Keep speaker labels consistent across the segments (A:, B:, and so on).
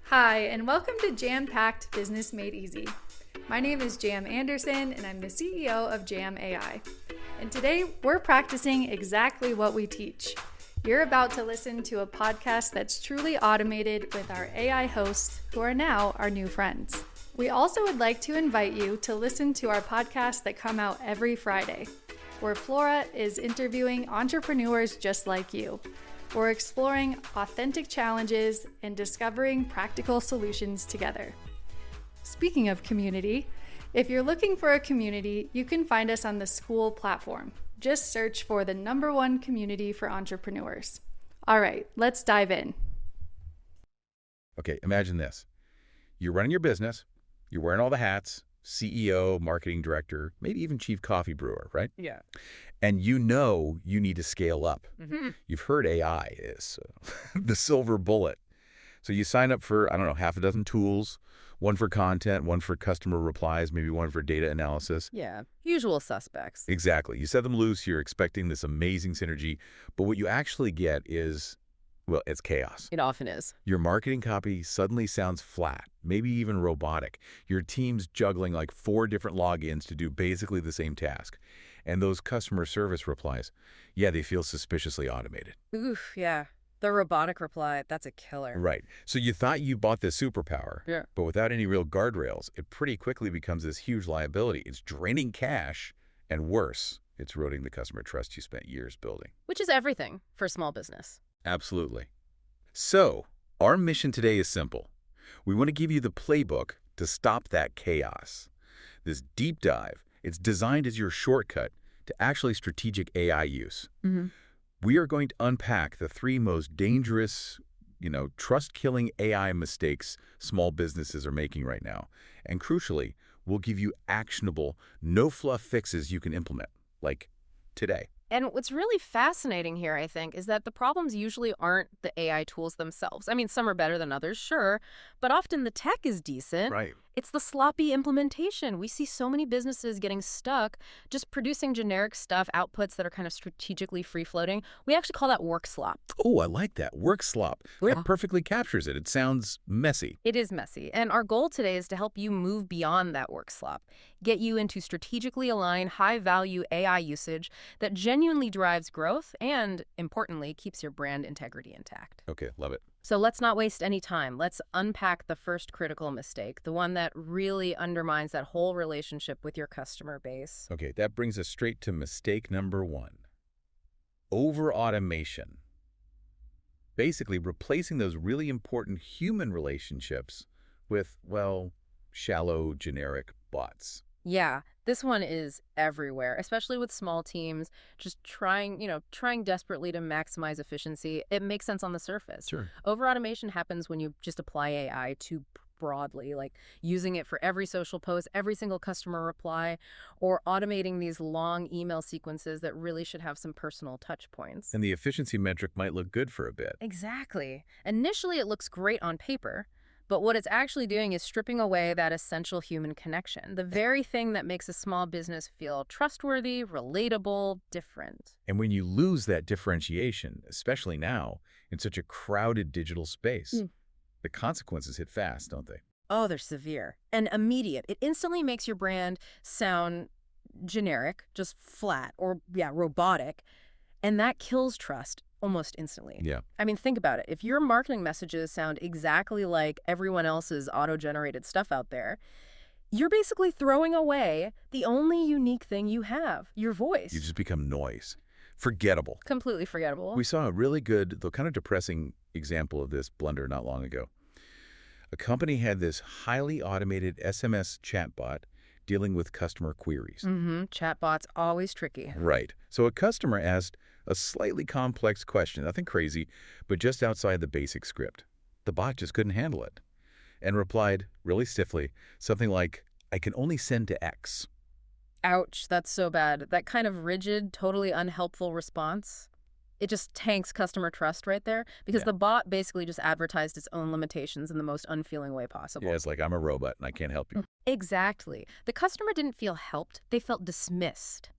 A: Hi, and welcome to Jam-Packed Business Made Easy. My name is Jam Anderson, and I'm the CEO of Jam AI. And today, we're practicing exactly what we teach. You're about to listen to a podcast that's truly automated with our AI hosts, who are now our new friends. We also would like to invite you to listen to our podcasts that come out every Friday, where Flora is interviewing entrepreneurs just like you. We're exploring authentic challenges and discovering practical solutions together. Speaking of community, if you're looking for a community, you can find us on the School platform. Just search for the #1 community for entrepreneurs. All right, let's dive in.
B: Okay, imagine this. You're running your business, you're wearing all the hats, CEO, marketing director, maybe even chief coffee brewer, right?
C: Yeah.
B: And you know you need to scale up.
C: Mm-hmm.
B: You've heard AI is the silver bullet. So you sign up for, half a dozen tools, one for content, one for customer replies, maybe one for data analysis.
C: Yeah. Usual suspects.
B: Exactly. You set them loose, you're expecting this amazing synergy, but what you actually get is, well, it's chaos.
C: It often is.
B: Your marketing copy suddenly sounds flat, maybe even robotic. Your team's juggling like 4 different logins to do basically the same task. And those customer service replies, yeah, they feel suspiciously automated.
C: Oof, yeah. The robotic reply, that's a killer.
B: Right. So you thought you bought this superpower,
C: Yeah.
B: but without any real guardrails, it pretty quickly becomes this huge liability. It's draining cash, and worse, it's eroding the customer trust you spent years building.
C: Which is everything for small business.
B: Absolutely. So, our mission today is simple. We want to give you the playbook to stop that chaos. This deep dive, it's designed as your shortcut to actually strategic AI use.
C: Mm-hmm.
B: We are going to unpack the 3 most dangerous, trust-killing AI mistakes small businesses are making right now. And crucially, we'll give you actionable, no-fluff fixes you can implement, like today.
C: And what's really fascinating here, I think, is that the problems usually aren't the AI tools themselves. I mean, some are better than others, sure, but often the tech is decent.
B: Right.
C: It's the sloppy implementation. We see so many businesses getting stuck just producing generic stuff, outputs that are kind of strategically free-floating. We actually call that work slop.
B: Oh, I like that. Work slop.
C: Yeah.
B: That perfectly captures it. It sounds messy.
C: It is messy, and our goal today is to help you move beyond that work slop, get you into strategically aligned, high-value AI usage that genuinely drives growth and, importantly, keeps your brand integrity intact.
B: Okay, love it.
C: So let's not waste any time. Let's unpack the first critical mistake, the one that really undermines that whole relationship with your customer base.
B: Okay, that brings us straight to mistake number 1. Over-automation. Basically, replacing those really important human relationships with, well, shallow, generic bots.
C: Yeah, this one is everywhere, especially with small teams, just trying desperately to maximize efficiency. It makes sense on the surface.
B: Sure.
C: Over-automation happens when you just apply AI too broadly, like using it for every social post, every single customer reply, or automating these long email sequences that really should have some personal touch points.
B: And the efficiency metric might look good for a bit.
C: Exactly. Initially, it looks great on paper. But what it's actually doing is stripping away that essential human connection, the very thing that makes a small business feel trustworthy, relatable, different.
B: And when you lose that differentiation, especially now, in such a crowded digital space, the consequences hit fast, don't they?
C: Oh, they're severe and immediate. It instantly makes your brand sound generic, just flat, or, robotic, and that kills trust almost instantly.
B: Yeah.
C: I mean, think about it. If your marketing messages sound exactly like everyone else's auto-generated stuff out there, you're basically throwing away the only unique thing you have, your voice.
B: You just become noise. Forgettable.
C: Completely forgettable.
B: We saw a really good, though kind of depressing example of this blunder not long ago. A company had this highly automated SMS chatbot dealing with customer queries.
C: Chatbots, always tricky.
B: Right. So a customer asked a slightly complex question, nothing crazy, but just outside the basic script. The bot just couldn't handle it and replied, really stiffly, something like, I can only send to X.
C: Ouch, that's so bad. That kind of rigid, totally unhelpful response, it just tanks customer trust right there because the bot basically just advertised its own limitations in the most unfeeling way possible.
B: Yeah, it's like, I'm a robot and I can't help you.
C: Exactly. The customer didn't feel helped. They felt dismissed.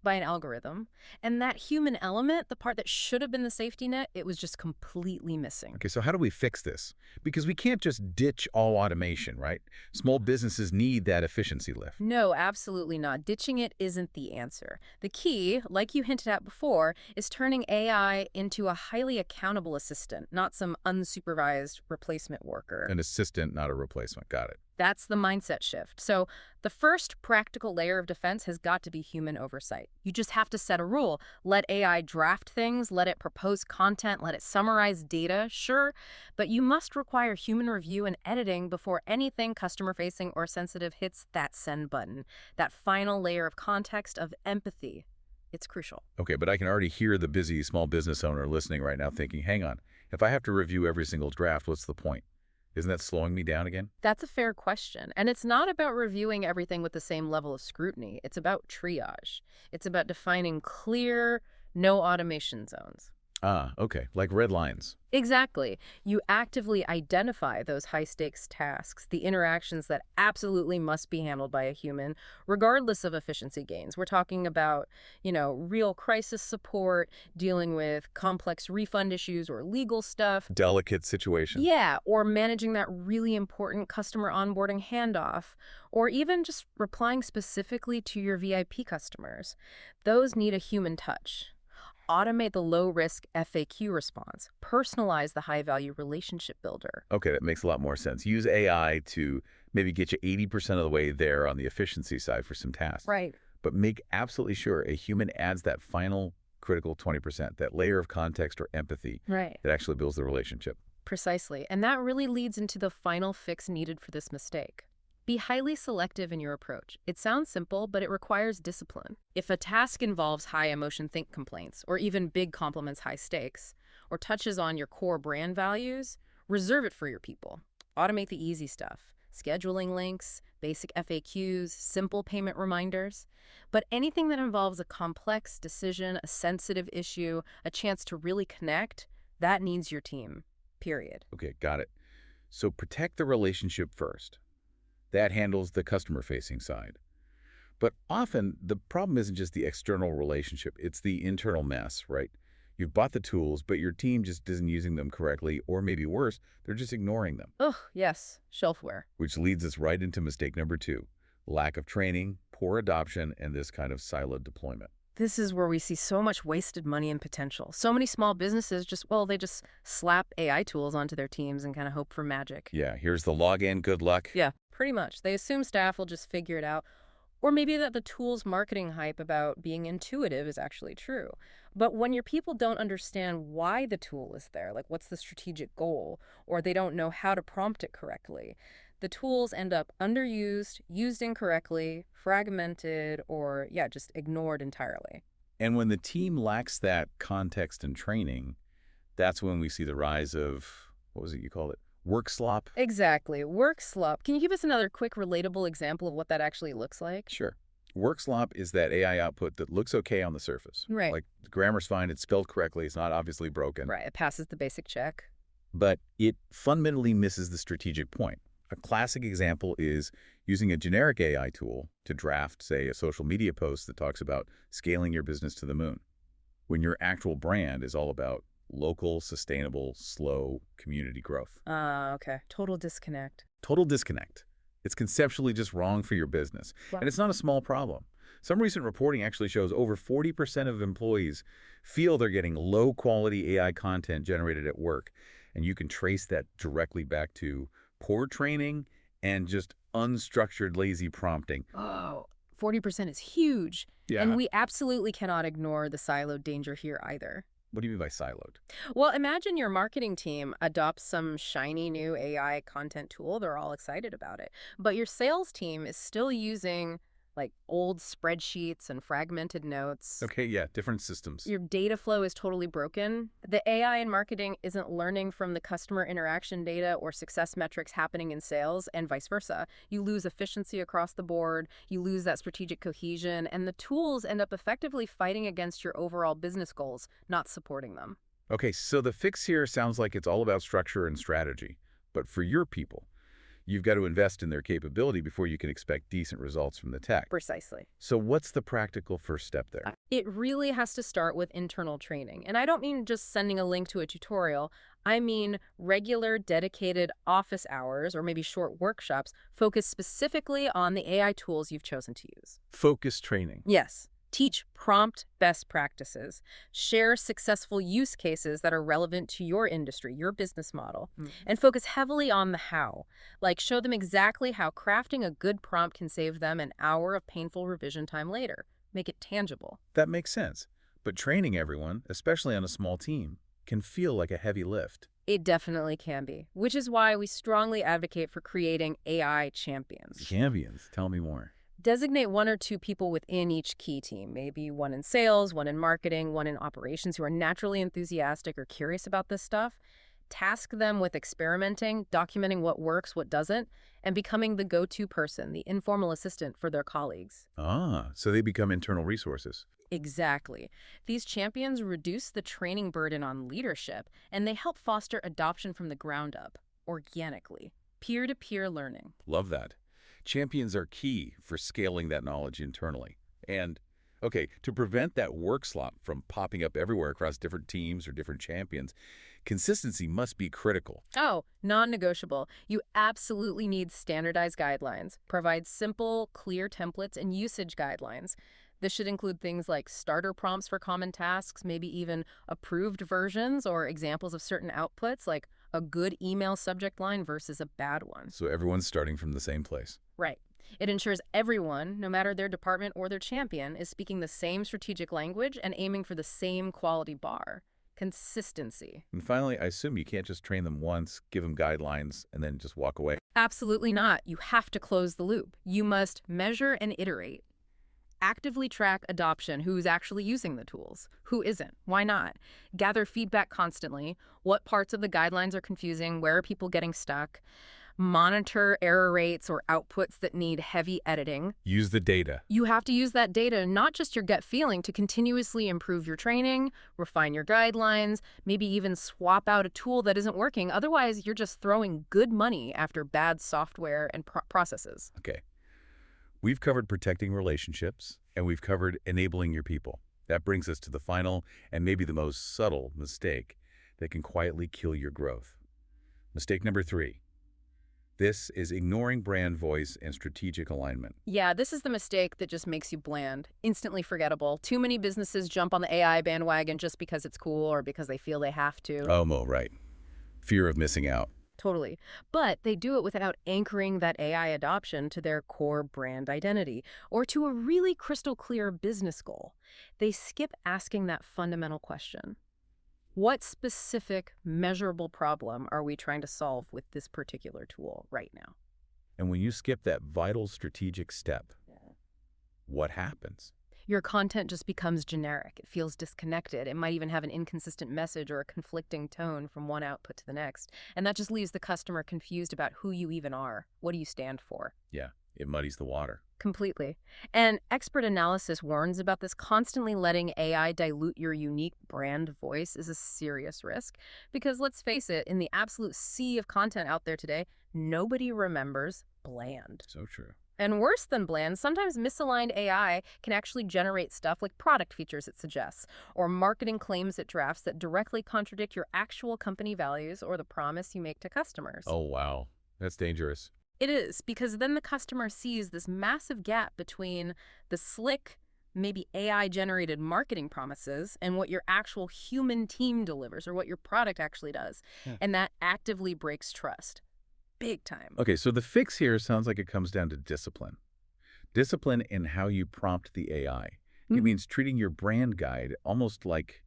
C: by an algorithm. And that human element, the part that should have been the safety net, it was just completely missing.
B: Okay, so how do we fix this? Because we can't just ditch all automation, right? Small businesses need that efficiency lift.
C: No, absolutely not. Ditching it isn't the answer. The key, like you hinted at before, is turning AI into a highly accountable assistant, not some unsupervised replacement worker.
B: An assistant, not a replacement. Got it.
C: That's the mindset shift. So the first practical layer of defense has got to be human oversight. You just have to set a rule. Let AI draft things, let it propose content, let it summarize data, sure, but you must require human review and editing before anything customer-facing or sensitive hits that send button. That final layer of context, of empathy, it's crucial.
B: Okay, but I can already hear the busy small business owner listening right now thinking, hang on, if I have to review every single draft, what's the point? Isn't that slowing me down again?
C: That's a fair question. And it's not about reviewing everything with the same level of scrutiny. It's about triage. It's about defining clear, no automation zones.
B: Ah, okay, like red lines.
C: Exactly. You actively identify those high-stakes tasks, the interactions that absolutely must be handled by a human, regardless of efficiency gains. We're talking about, real crisis support, dealing with complex refund issues or legal stuff.
B: Delicate situation.
C: Yeah, or managing that really important customer onboarding handoff, or even just replying specifically to your VIP customers. Those need a human touch. Automate the low-risk FAQ response. Personalize the high-value relationship builder.
B: Okay, that makes a lot more sense. Use AI to maybe get you 80% of the way there on the efficiency side for some tasks.
C: Right.
B: But make absolutely sure a human adds that final critical 20%, that layer of context or empathy
C: Right.
B: that actually builds the relationship.
C: Precisely. And that really leads into the final fix needed for this mistake. Be highly selective in your approach. It sounds simple, but it requires discipline. If a task involves high emotion think complaints, or even big compliments high stakes, or touches on your core brand values, reserve it for your people. Automate the easy stuff. Scheduling links, basic FAQs, simple payment reminders. But anything that involves a complex decision, a sensitive issue, a chance to really connect, that needs your team. Period.
B: Okay, got it. So protect the relationship first. That handles the customer-facing side. But often, the problem isn't just the external relationship, it's the internal mess, right? You've bought the tools, but your team just isn't using them correctly, or maybe worse, they're just ignoring them.
C: Ugh, yes, shelfware.
B: Which leads us right into mistake number 2, lack of training, poor adoption, and this kind of siloed deployment.
C: This is where we see so much wasted money and potential. So many small businesses they just slap AI tools onto their teams and kind of hope for magic.
B: Yeah, here's the login, good luck.
C: Yeah, pretty much. They assume staff will just figure it out. Or maybe that the tool's marketing hype about being intuitive is actually true. But when your people don't understand why the tool is there, like what's the strategic goal, or they don't know how to prompt it correctly, the tools end up underused, used incorrectly, fragmented, or, just ignored entirely.
B: And when the team lacks that context and training, that's when we see the rise of, what was it you called it? Work slop?
C: Exactly. Work slop. Can you give us another quick, relatable example of what that actually looks like?
B: Sure. Work slop is that AI output that looks okay on the surface.
C: Right.
B: Like the grammar's fine, it's spelled correctly, it's not obviously broken.
C: Right. It passes the basic check.
B: But it fundamentally misses the strategic point. A classic example is using a generic AI tool to draft, say, a social media post that talks about scaling your business to the moon, when your actual brand is all about local, sustainable, slow community growth.
C: Okay. Total disconnect.
B: Total disconnect. It's conceptually just wrong for your business.
C: Wow.
B: And it's not a small problem. Some recent reporting actually shows over 40% of employees feel they're getting low-quality AI content generated at work. And you can trace that directly back to poor training and just unstructured, lazy prompting.
C: Oh, 40% is huge.
B: Yeah.
C: And we absolutely cannot ignore the siloed danger here either.
B: What do you mean by siloed?
C: Well, imagine your marketing team adopts some shiny new AI content tool. They're all excited about it. But your sales team is still using old spreadsheets and fragmented notes.
B: Okay, yeah, different systems.
C: Your data flow is totally broken. The AI in marketing isn't learning from the customer interaction data or success metrics happening in sales, and vice versa. You lose efficiency across the board, you lose that strategic cohesion, and the tools end up effectively fighting against your overall business goals, not supporting them.
B: Okay, so the fix here sounds like it's all about structure and strategy. But for your people, You've got to invest in their capability before you can expect decent results from the tech.
C: Precisely.
B: So what's the practical first step there?
C: It really has to start with internal training. And I don't mean just sending a link to a tutorial. I mean regular, dedicated office hours or maybe short workshops focused specifically on the AI tools you've chosen to use.
B: Focus training.
C: Yes. Teach prompt best practices. Share successful use cases that are relevant to your industry, your business model, and focus heavily on the how. Like show them exactly how crafting a good prompt can save them an hour of painful revision time later. Make it tangible.
B: That makes sense. But training everyone, especially on a small team, can feel like a heavy lift.
C: It definitely can be, which is why we strongly advocate for creating AI champions.
B: Champions, tell me more.
C: Designate 1 or 2 people within each key team, maybe one in sales, one in marketing, one in operations who are naturally enthusiastic or curious about this stuff. Task them with experimenting, documenting what works, what doesn't, and becoming the go-to person, the informal assistant for their colleagues.
B: Ah, so they become internal resources.
C: Exactly. These champions reduce the training burden on leadership, and they help foster adoption from the ground up, organically. Peer-to-peer learning.
B: Love that. Champions are key for scaling that knowledge internally. And, okay, to prevent that work slop from popping up everywhere across different teams or different champions, consistency must be critical.
C: Oh, non-negotiable. You absolutely need standardized guidelines. Provide simple, clear templates and usage guidelines. This should include things like starter prompts for common tasks, maybe even approved versions or examples of certain outputs, like a good email subject line versus a bad one.
B: So everyone's starting from the same place.
C: Right. It ensures everyone, no matter their department or their champion, is speaking the same strategic language and aiming for the same quality bar. Consistency.
B: And finally, I assume you can't just train them once, give them guidelines, and then just walk away.
C: Absolutely not. You have to close the loop. You must measure and iterate. Actively track adoption, who's actually using the tools, who isn't, why not. Gather feedback constantly, what parts of the guidelines are confusing, where are people getting stuck. Monitor error rates or outputs that need heavy editing.
B: Use the data.
C: You have to use that data, not just your gut feeling, to continuously improve your training, refine your guidelines, maybe even swap out a tool that isn't working. Otherwise, you're just throwing good money after bad software and processes.
B: Okay. We've covered protecting relationships, and we've covered enabling your people. That brings us to the final and maybe the most subtle mistake that can quietly kill your growth. Mistake number 3. This is ignoring brand voice and strategic alignment.
C: Yeah, this is the mistake that just makes you bland, instantly forgettable. Too many businesses jump on the AI bandwagon just because it's cool or because they feel they have to.
B: Oh, right. Fear of missing out.
C: Totally. But they do it without anchoring that AI adoption to their core brand identity or to a really crystal clear business goal. They skip asking that fundamental question. What specific, measurable problem are we trying to solve with this particular tool right now?
B: And when you skip that vital strategic step, what happens?
C: Your content just becomes generic. It feels disconnected. It might even have an inconsistent message or a conflicting tone from one output to the next. And that just leaves the customer confused about who you even are. What do you stand for?
B: Yeah, it muddies the water.
C: Completely. And expert analysis warns about this. Constantly letting AI dilute your unique brand voice is a serious risk. Because let's face it, in the absolute sea of content out there today, nobody remembers bland.
B: So true.
C: And worse than bland, sometimes misaligned AI can actually generate stuff like product features it suggests, or marketing claims it drafts that directly contradict your actual company values or the promise you make to customers.
B: Oh, wow. That's dangerous.
C: It is, because then the customer sees this massive gap between the slick, maybe AI-generated marketing promises and what your actual human team delivers or what your product actually does.
B: Yeah.
C: And that actively breaks trust. Big time.
B: Okay, so the fix here sounds like it comes down to discipline. Discipline in how you prompt the AI. It means treating your brand guide almost like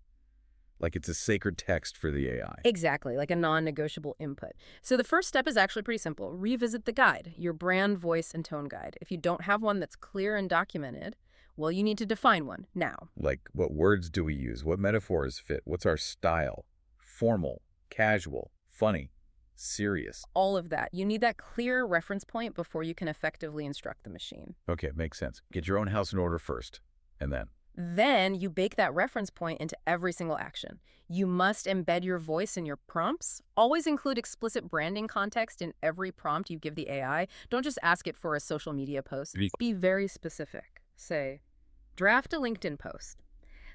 B: it's a sacred text for the AI.
C: Exactly, like a non-negotiable input. So the first step is actually pretty simple. Revisit the guide, your brand, voice, and tone guide. If you don't have one that's clear and documented, well, you need to define one now.
B: Like, what words do we use? What metaphors fit? What's our style? Formal, casual, funny, serious.
C: All of that. You need that clear reference point before you can effectively instruct the machine.
B: Okay, makes sense. Get your own house in order first, and then?
C: Then you bake that reference point into every single action. You must embed your voice in your prompts. Always include explicit branding context in every prompt you give the AI. Don't just ask it for a social media post. Be very specific. Say, draft a LinkedIn post.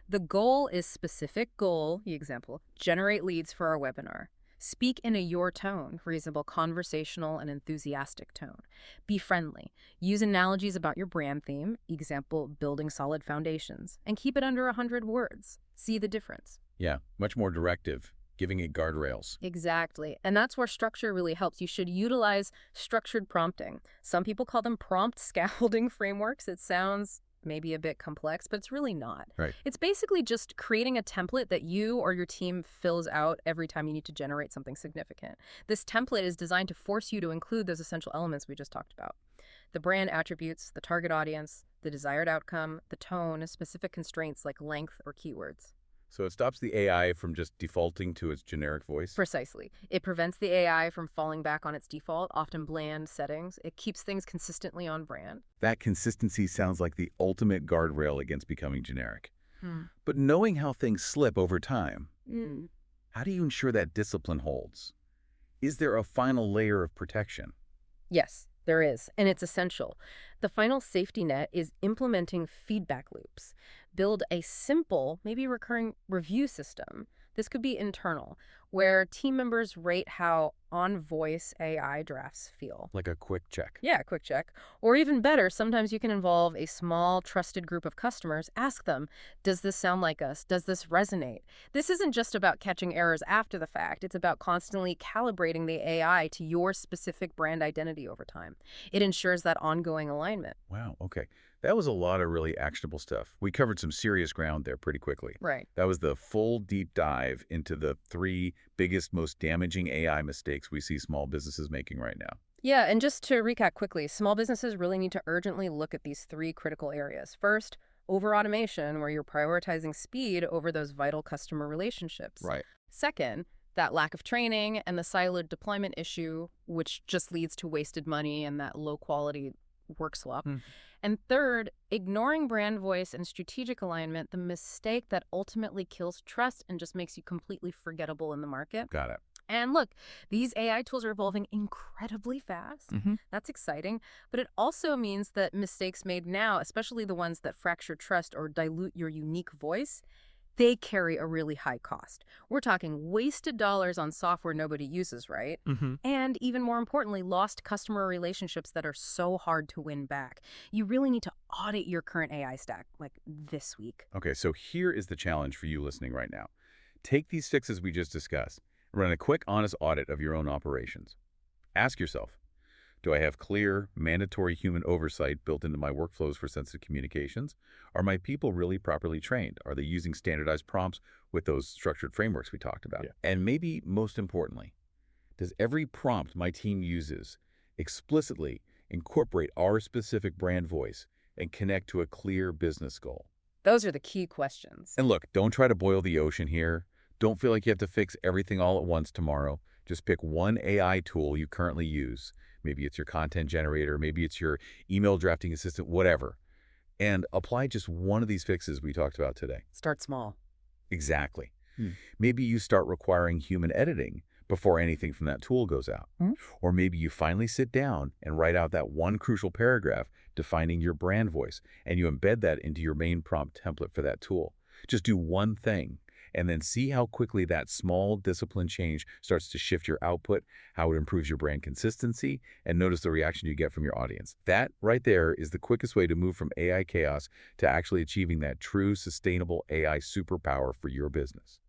C: The goal is specific goal, the example, generate leads for our webinar. Speak in a your tone, reasonable, conversational, and enthusiastic tone. Be friendly. Use analogies about your brand theme, example, building solid foundations, and keep it under 100 words. See the difference.
B: Yeah, much more directive, giving it guardrails.
C: Exactly. And that's where structure really helps. You should utilize structured prompting. Some people call them prompt scaffolding frameworks. It sounds maybe a bit complex, but it's really not.
B: Right.
C: It's basically just creating a template that you or your team fills out every time you need to generate something significant. This template is designed to force you to include those essential elements we just talked about. The brand attributes, the target audience, the desired outcome, the tone, specific constraints like length or keywords.
B: So it stops the AI from just defaulting to its generic voice?
C: Precisely. It prevents the AI from falling back on its default, often bland settings. It keeps things consistently on brand.
B: That consistency sounds like the ultimate guardrail against becoming generic. But knowing how things slip over time, how do you ensure that discipline holds? Is there a final layer of protection?
C: Yes, there is, and it's essential. The final safety net is implementing feedback loops. Build a simple, maybe recurring review system. This could be internal, where team members rate how on-voice AI drafts feel.
B: Like a quick check.
C: Yeah, quick check. Or even better, sometimes you can involve a small, trusted group of customers. Ask them, does this sound like us? Does this resonate? This isn't just about catching errors after the fact. It's about constantly calibrating the AI to your specific brand identity over time. It ensures that ongoing alignment.
B: Wow, okay. That was a lot of really actionable stuff. We covered some serious ground there pretty quickly.
C: Right.
B: That was the full deep dive into the 3 biggest, most damaging AI mistakes we see small businesses making right now.
C: Yeah, and just to recap quickly, small businesses really need to urgently look at these 3 critical areas. First, over-automation, where you're prioritizing speed over those vital customer relationships.
B: Right.
C: Second, that lack of training and the siloed deployment issue, which just leads to wasted money and that low-quality work swap. And third, ignoring brand voice and strategic alignment, the mistake that ultimately kills trust and just makes you completely forgettable in the market.
B: Got it.
C: And look, these AI tools are evolving incredibly fast. That's exciting. But it also means that mistakes made now, especially the ones that fracture trust or dilute your unique voice, they carry a really high cost. We're talking wasted dollars on software nobody uses, right? And even more importantly, lost customer relationships that are so hard to win back. You really need to audit your current AI stack, like this week.
B: Okay, so here is the challenge for you listening right now. Take these fixes we just discussed and run a quick, honest audit of your own operations. Ask yourself, do I have clear, mandatory human oversight built into my workflows for sensitive communications? Are my people really properly trained? Are they using standardized prompts with those structured frameworks we talked about? And maybe most importantly, does every prompt my team uses explicitly incorporate our specific brand voice and connect to a clear business goal?
C: Those are the key questions.
B: And look, don't try to boil the ocean here. Don't feel like you have to fix everything all at once tomorrow. Just pick one AI tool you currently use. Maybe it's your content generator, maybe it's your email drafting assistant, whatever. And apply just one of these fixes we talked about today.
C: Start small.
B: Exactly. Maybe you start requiring human editing before anything from that tool goes out. Or maybe you finally sit down and write out that one crucial paragraph defining your brand voice, and you embed that into your main prompt template for that tool. Just do one thing, and then see how quickly that small discipline change starts to shift your output, how it improves your brand consistency, and notice the reaction you get from your audience. That right there is the quickest way to move from AI chaos to actually achieving that true, sustainable AI superpower for your business.